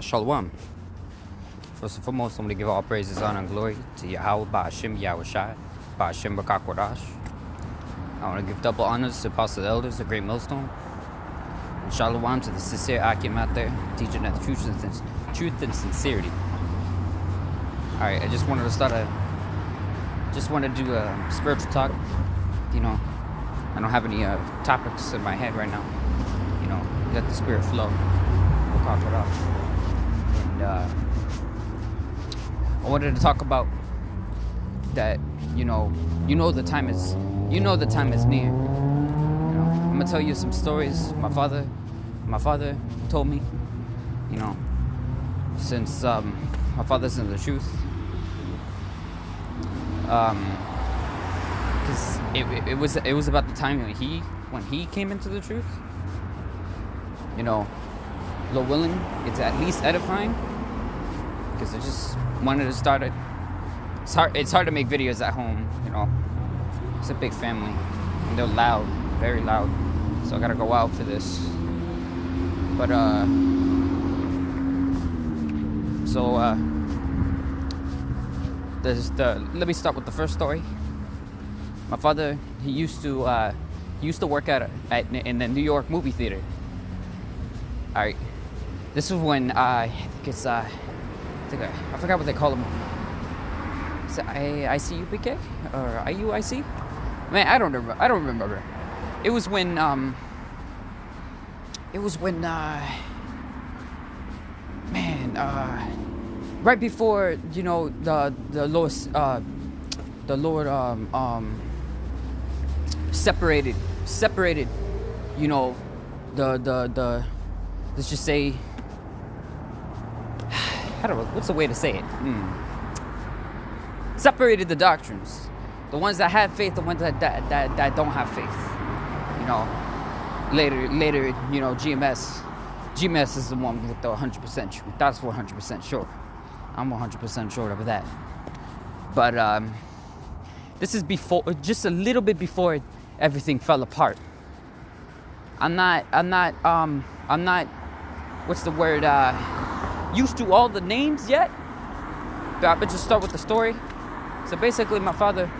Shalom. First and foremost, I'm going to give all praises, honor, and glory to Yahweh, Ba'ashem, Yahweh Shai, Ba'ashem, B'Kakwadash. I want to give double honors to Apostle Elders, the Great Millstone. And Shalom to the sincere Akim out there, teaching that truth and sincerity. Alright, I just wanted to do a spiritual talk. You know, I don't have any topics in my head right now. You know, let the spirit flow. We'll talk it up. And I wanted to talk about that, you know the time is near. You know, I'm gonna tell you some stories my father told me, you know, since my father's in the truth. Because it was about the time when he came into the truth. You know, Lord willing, it's at least edifying. Because I just wanted to start it. It's hard to make videos at home, you know. It's a big family, and they're loud, very loud. So I gotta go out for this. But let me start with the first story. My father, he used to work in the New York movie theater. All right, this was when I forgot what they call them. Is it ICUPK or IUIC? Man, I don't remember. It was when right before, you know, the Lord separated, you know, the let's just say, what's the way to say it? Separated the doctrines, the ones that have faith, the ones that don't have faith. You know, later, you know, GMS is the one with the 100% truth. That's 100% sure. I'm 100% sure of that. But this is just a little bit before everything fell apart. I'm not what's the word, used to all the names yet. But I'll just start with the story. So basically, my father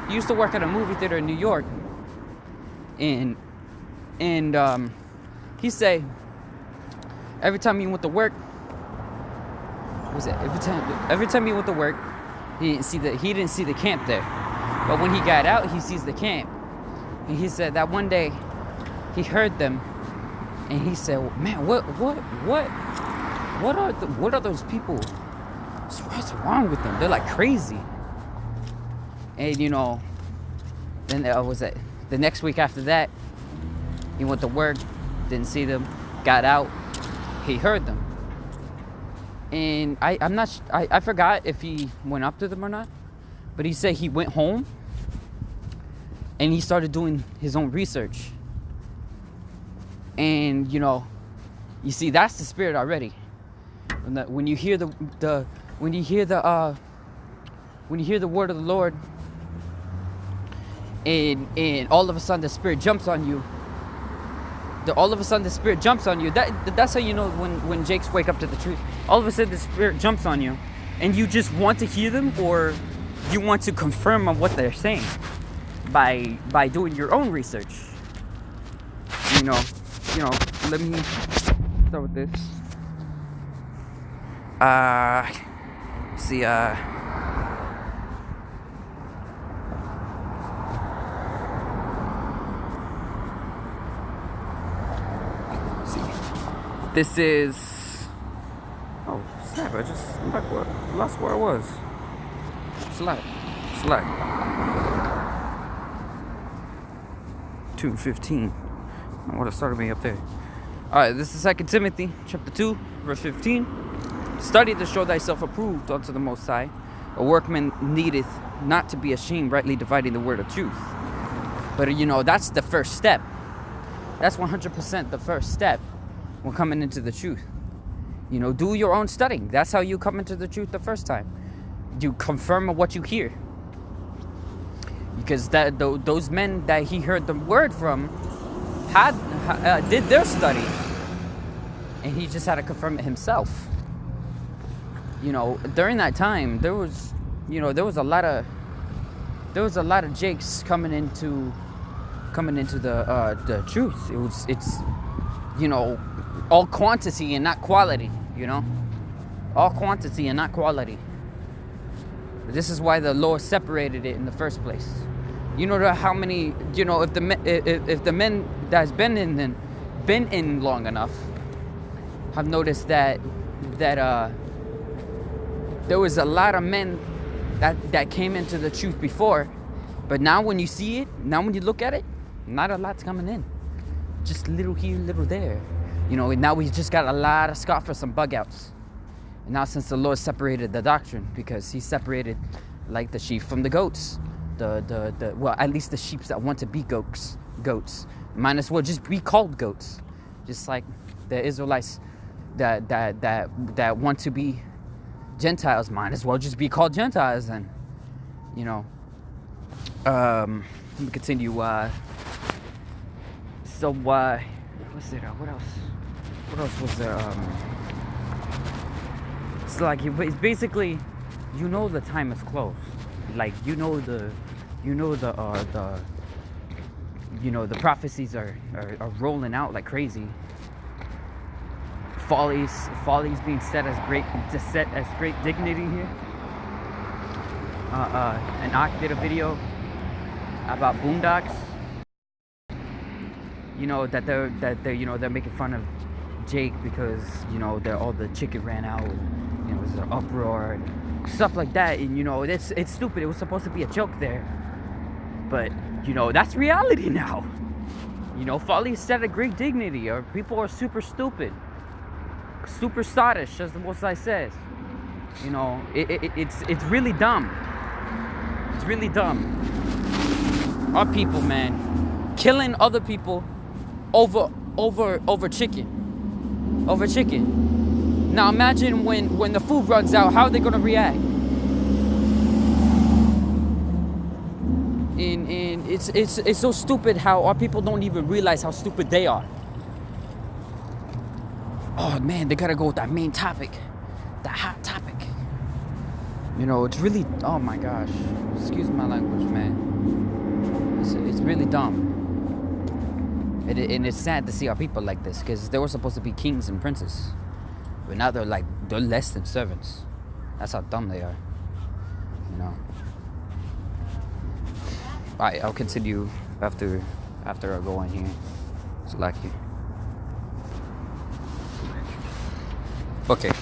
used to work at a movie theater in New York, and he say every time he went to work, every time he went to work, he didn't see the camp there. But when he got out, he sees the camp, and he said that one day he heard them, and he said, well, "Man, what are those people? What's wrong with them? They're like crazy." And you know, then the next week after that, he went to work, didn't see them, got out, he heard them. And I forgot if he went up to them or not, but he said he went home and he started doing his own research. And you know, you see, that's the spirit already. When you hear the word of the Lord, and all of a sudden the spirit jumps on you. That's how you know when Jakes wake up to the truth. All of a sudden the spirit jumps on you, and you just want to hear them, or you want to confirm on what they're saying by doing your own research. You know. Let me start with this. See. This is. Oh snap! I lost where I was. Slack. 2:15. I would have started me up there. Alright, this is 2 Timothy chapter 2, verse 15. Study to show thyself approved unto the Most High, a workman needeth not to be ashamed, rightly dividing the word of truth. But you know, that's the first step. That's 100% the first step when coming into the truth. You know, do your own studying. That's how you come into the truth the first time. You confirm what you hear. Because those men that he heard the word from did their study, and he just had to confirm it himself. during that time, there was a lot of Jakes coming into the truth. It's all quantity and not quality. All quantity and not quality. This is why the Lord separated it in the first place. How many, if the men that's been in long enough have noticed that there was a lot of men that came into the truth before, but now when you see it, now when you look at it, not a lot's coming in. Just little here, little there. Now we just got a lot of scoffers, some bug outs. And now since the Lord separated the doctrine, because he separated like the sheep from the goats, well, at least the sheep that want to be goats might as well just be called goats, just like the Israelites that want to be Gentiles might as well just be called Gentiles. And let me continue. What else was there? It's like it's basically, the time is close. Like the prophecies are rolling out like crazy. Folly's being set as great dignity here. And Ak did a video about boondocks. That they're making fun of Jake because all the chicken ran out. There's an uproar and stuff like that. And it's stupid. It was supposed to be a joke there, but that's reality now. Folly is set at great dignity, or people are super stupid, super sottish, as the Most High says. It's really dumb. It's really dumb. Our people, man, killing other people over chicken. Over chicken. Now imagine when the food runs out, how are they gonna react? And it's so stupid how our people don't even realize how stupid they are. Oh man, they gotta go with that main topic, that hot topic. It's really, oh my gosh, excuse my language, man. It's really dumb. And it's sad to see our people like this, because they were supposed to be kings and princes, but now they're less than servants. That's how dumb they are. Alright, I'll continue after I go on here. It's lucky. Okay.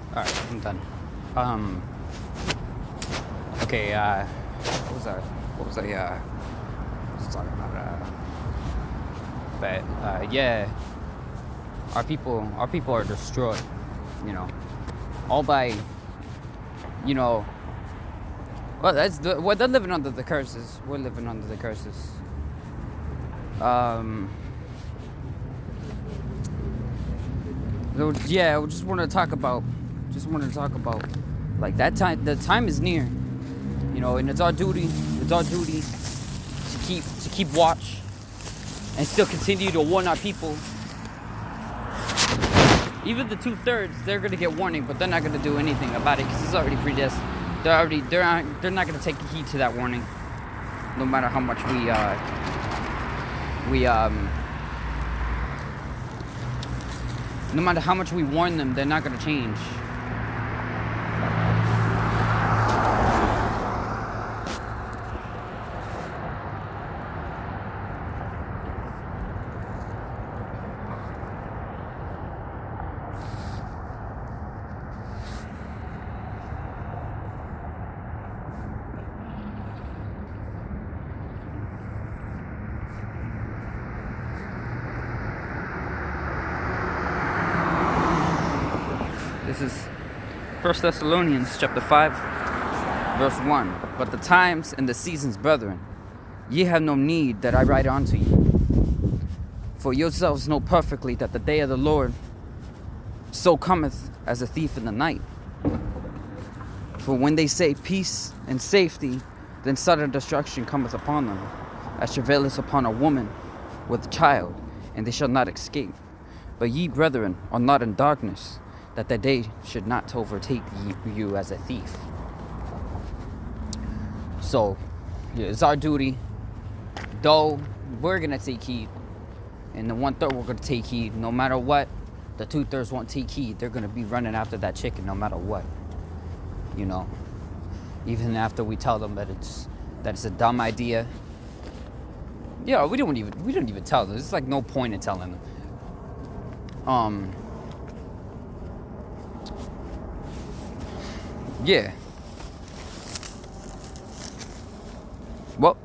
Alright, I'm done. Okay, what was I talking about? But yeah, our people are destroyed. All by, well, they're living under the curses. We're living under the curses. So, yeah, I just wanted to talk about like that time. The time is near, and it's our duty to keep watch and still continue to warn our people. Even the 2/3, they're gonna get warning, but they're not gonna do anything about it because it's already predestined. They're not gonna take heed to that warning, no matter how much no matter how much we warn them, they're not gonna change. This is 1 Thessalonians chapter 5, verse 1. But the times and the seasons, brethren, ye have no need that I write unto you. For yourselves know perfectly that the day of the Lord so cometh as a thief in the night. For when they say peace and safety, then sudden destruction cometh upon them, as travaileth upon a woman with a child, and they shall not escape. But ye, brethren, are not in darkness, that the day should not overtake you as a thief. So, yeah, it's our duty, though we're going to take heed, and the 1/3 we're going to take heed no matter what. The 2/3 won't take heed. They're going to be running after that chicken no matter what. You know, even after we tell them that it's a dumb idea. Yeah, we don't even tell them. There's like no point in telling them. Yeah. Well,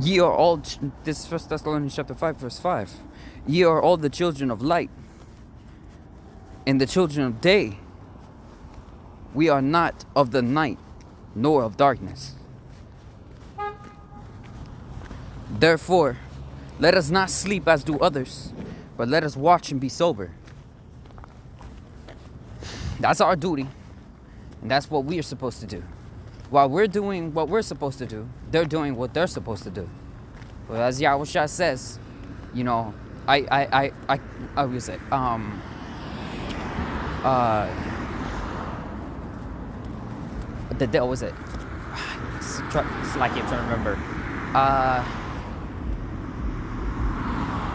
ye are all, this is 1 Thessalonians chapter 5, verse 5. Ye are all the children of light and the children of day. We are not of the night, nor of darkness. Therefore, let us not sleep as do others, but let us watch and be sober. That's our duty, and that's what we are supposed to do. While we're doing what we're supposed to do, they're doing what they're supposed to do. But as Yahushua says, you know, I would say, what was it? It's like I'm trying to remember.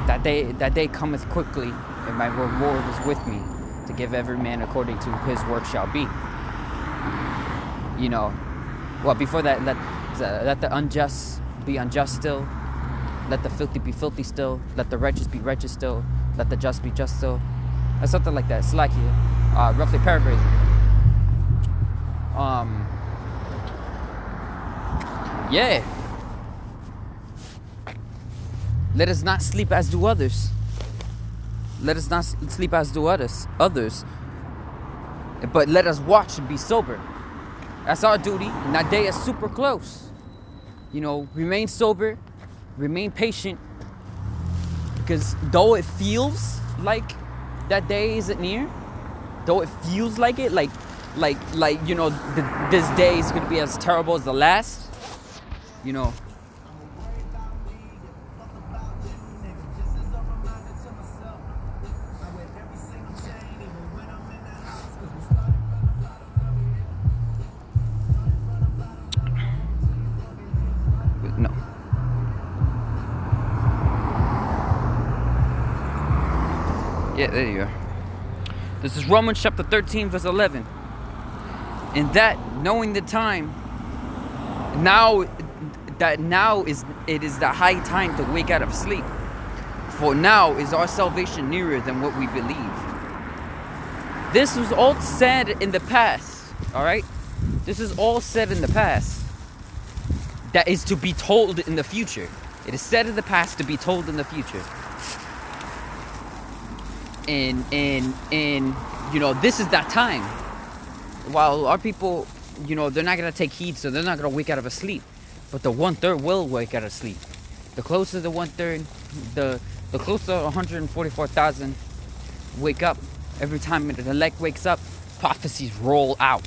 That day cometh quickly, and my reward is with me, to give every man according to his work shall be. You know, well, before that, let the unjust be unjust still. Let the filthy be filthy still. Let the righteous be righteous still. Let the just be just still. Or something like that. It's like roughly paraphrasing. Yeah. Let us not sleep as do others. Let us not sleep as do others. But let us watch and be sober. That's our duty. And that day is super close. You know, remain sober. Remain patient. Because though it feels like that day isn't near, though it feels like it, like you know, this day is going to be as terrible as the last, you know. No. Yeah, there you go. This is Romans chapter 13, verse 11. And that, knowing the time, now is the high time to wake out of sleep. For now is our salvation nearer than what we believe. This was all said in the past, all right? This is all said in the past. That is to be told in the future. It is said in the past to be told in the future. And you know, this is that time. While our people, you know, they're not going to take heed, so they're not going to wake out of a sleep. But the 1/3 will wake out of sleep. The closer the 1/3, the closer 144,000 wake up. Every time the elect wakes up, prophecies roll out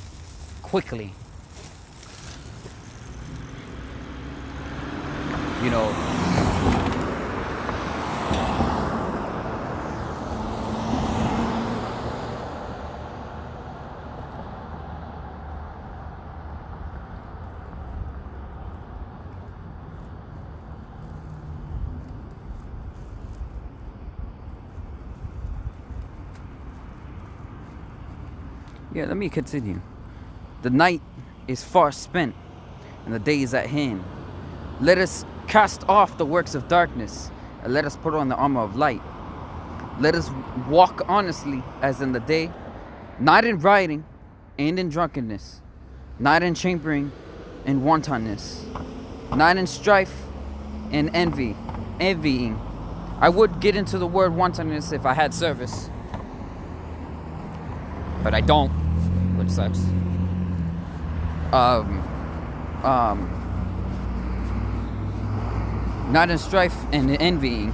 quickly. You know, yeah, let me continue. The night is far spent, and the day is at hand. Let us cast off the works of darkness, and let us put on the armor of light. Let us walk honestly as in the day, not in rioting and in drunkenness, not in chambering and wantonness, not in strife and envying. I would get into the word wantonness if I had service, but I don't, which sucks. Not in strife and envying,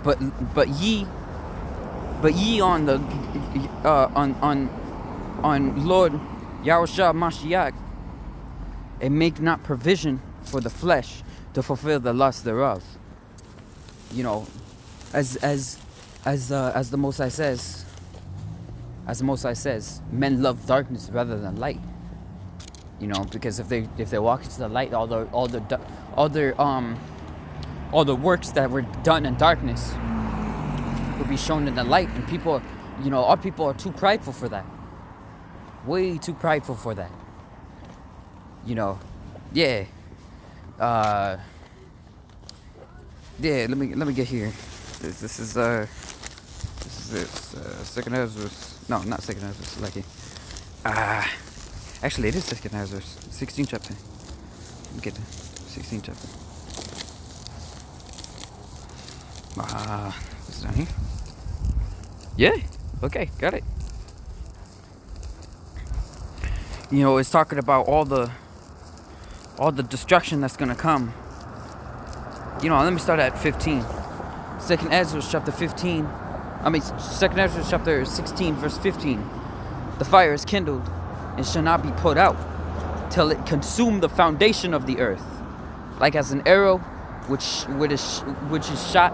but ye on the on Lord Yahushua Mashiach, and make not provision for the flesh to fulfill the lust thereof. You know, As the Most High says, men love darkness rather than light. You know, because if they walk into the light, all the works that were done in darkness will be shown in the light, and people, you know, our people are too prideful for that. Way too prideful for that. You know, yeah. Yeah. Let me get here. This is Second Ezra. No, not Second Ezra. Lucky. Actually, it is Second Ezra. 16th chapter. Let me get the 16th chapter. This is down here. Yeah. Okay, got it. You know, it's talking about all the destruction that's gonna come. You know, let me start at 15. Second Ezra chapter 15. Second Ezra chapter 16, verse 15. The fire is kindled and shall not be put out till it consume the foundation of the earth, like as an arrow which is shot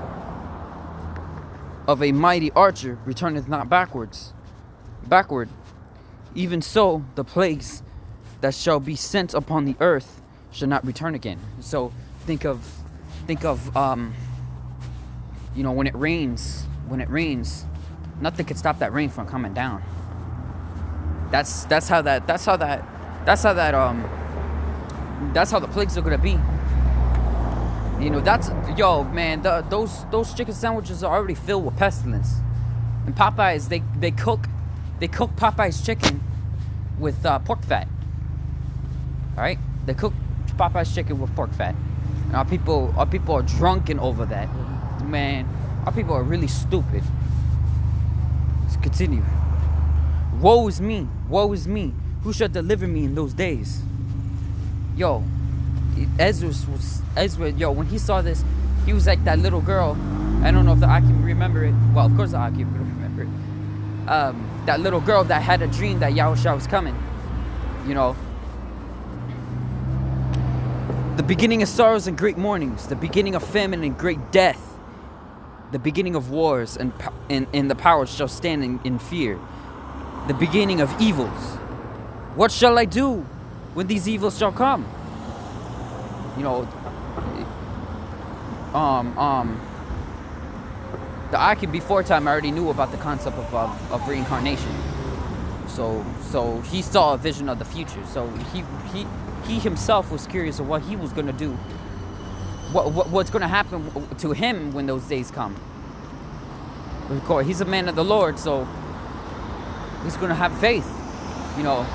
of a mighty archer returneth not backward. Even so, the plagues that shall be sent upon the earth shall not return again. So think of you know, when it rains, nothing can stop that rain from coming down. That's how the plagues are gonna be. You know, those chicken sandwiches are already filled with pestilence. And Popeyes, they cook Popeyes chicken with pork fat. All right, they cook Popeyes chicken with pork fat. And our people are drunken over that. Man, our people are really stupid. Let's continue. Woe is me, who shall deliver me in those days? Yo, Ezra, yo, when he saw this, he was like that little girl. I don't know if the Akim remember it. Well, of course the Akim will remember it. That little girl that had a dream that Yahushua was coming. You know, the beginning of sorrows and great mournings, the beginning of famine and great death, the beginning of wars and the powers shall stand in fear, the beginning of evils. What shall I do when these evils shall come? You know, the Akim before time already knew about the concept of reincarnation. So he saw a vision of the future. So he himself was curious of what he was going to do. What's going to happen to him when those days come. Of course, he's a man of the Lord, so he's going to have faith. You know,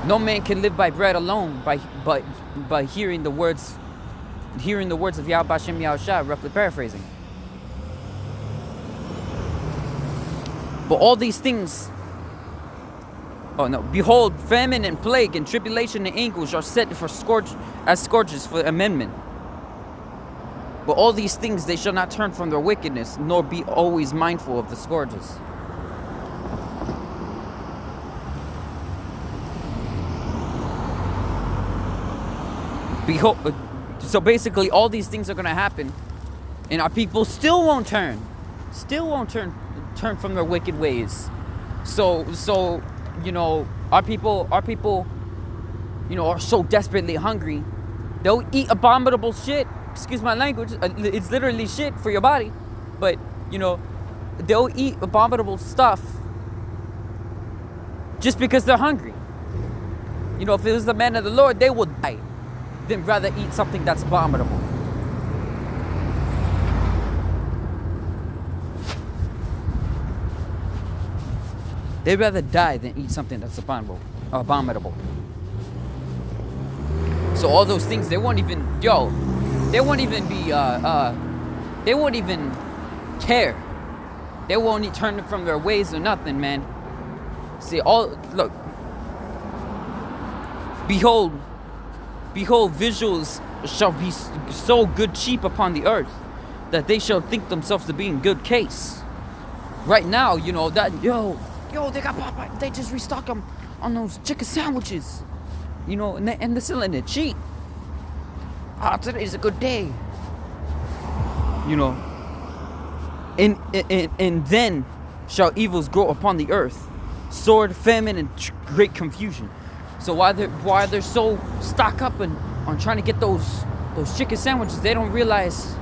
no man can live by bread alone, but by hearing the words of Yahweh Hashem Yahushua, roughly paraphrasing. But all these things, behold, famine and plague and tribulation and anguish are set for scourges for amendment. But all these things they shall not turn from their wickedness, nor be always mindful of the scourges. Behold, so basically all these things are going to happen, and our people still won't turn from their wicked ways. So you know, our people, you know, are so desperately hungry, they'll eat abominable shit. Excuse my language. It's literally shit for your body, but you know, they'll eat abominable stuff just because they're hungry. You know, if it was the man of the Lord, they would die than rather eat something that's abominable. They'd rather die than eat something that's abominable. So all those things, they won't even care. They won't turn from their ways or nothing, man. See, look. Behold, visuals shall be so good cheap upon the earth that they shall think themselves to be in good case. Right now, you know, that, yo, they got Popeye. They just restock them on those chicken sandwiches. You know, and they're selling it cheap. today's a good day. You know. And then shall evils grow upon the earth, sword, famine, and great confusion. So while they're so stocked up on trying to get those chicken sandwiches, they don't realize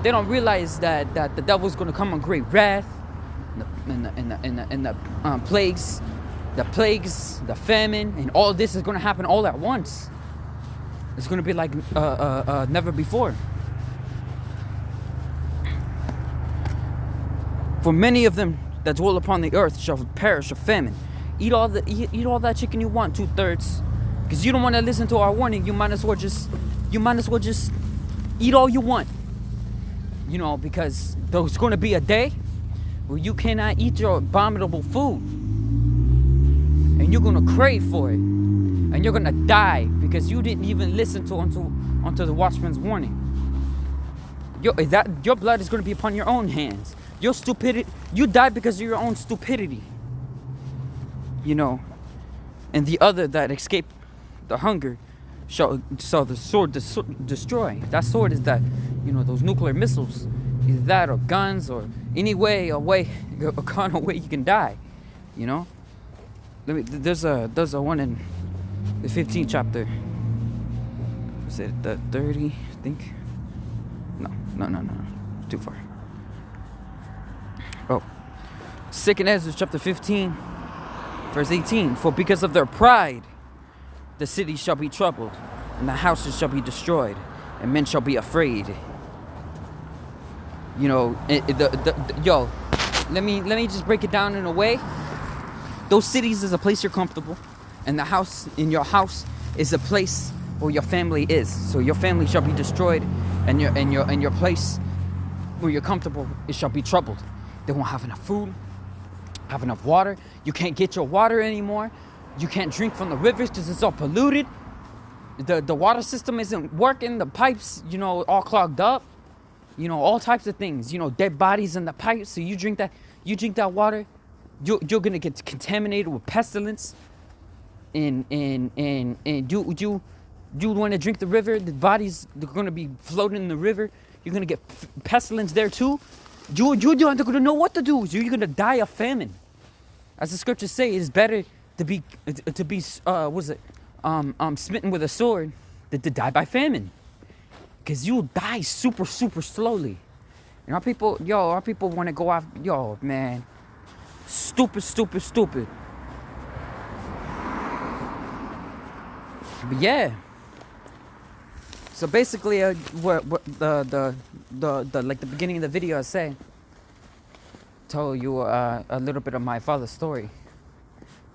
that the devil's going to come on great wrath, and the plagues, the famine, and all this is going to happen all at once. It's going to be like never before. For many of them that dwell upon the earth shall perish of famine. Eat all that chicken you want, 2/3, because you don't want to listen to our warning. You might as well just eat all you want. You know, because there's going to be a day where you cannot eat your abominable food, and you're going to crave for it, and you're going to die because you didn't even listen onto the watchman's warning. Your blood is going to be upon your own hands. Your stupidity, you died because of your own stupidity. You know, and the other that escaped the hunger shall the sword destroy. That sword is that, you know, those nuclear missiles, either that or guns or any way, a kind of way you can die. You know, there's a one in the 15th chapter. Was it the 30? I think. No. Too far. Oh, 2nd Ezra chapter 15. Verse 18, for because of their pride, the city shall be troubled, and the houses shall be destroyed, and men shall be afraid. You know, let me just break it down in a way. Those cities is a place you're comfortable, and your house is a place where your family is. So your family shall be destroyed, and your place where you're comfortable, it shall be troubled. They won't have enough food, have enough water. You can't get your water anymore. You can't drink from the rivers because it's all polluted. The water system isn't working. The pipes, you know, all clogged up. You know, all types of things. You know, dead bodies in the pipes. So you drink that water, you're gonna get contaminated with pestilence. And you want to drink the river. The bodies, they're gonna be floating in the river. You're gonna get pestilence there too. You don't know what to do. You're gonna die of famine. As the scriptures say, it is better to be smitten with a sword than to die by famine, because you'll die super slowly. And our people want to go off. Yo, man, stupid. But yeah. So basically, what the like the beginning of the video I say, told you a little bit of my father's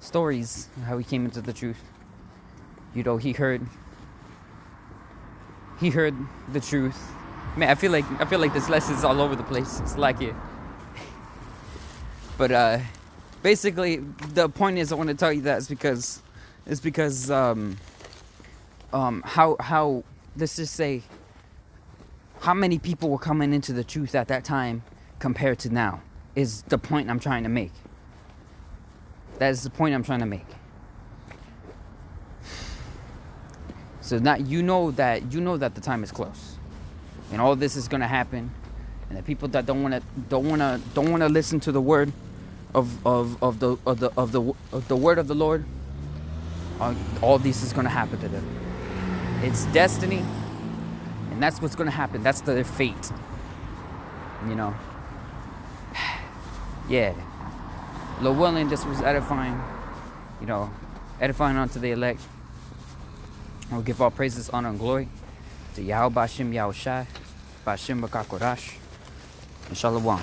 stories, how he came into the truth. You know, he heard the truth. Man, I feel like this lesson is all over the place. It's like it. But basically, the point is I want to tell you that is because how. Let's just say how many people were coming into the truth at that time compared to now is the point I'm trying to make. That is the point I'm trying to make. So now you know that the time is close, and all this is gonna happen, and the people that don't wanna listen to the word of the word of the Lord, all this is gonna happen to them. It's destiny, and that's what's going to happen. That's their fate. You know? Yeah. Lord willing, this was edifying. You know, edifying unto the elect. I'll give all praises, honor, and glory to Yahweh Bashim Yahushai, Bashim Bakakorash, and Shalom.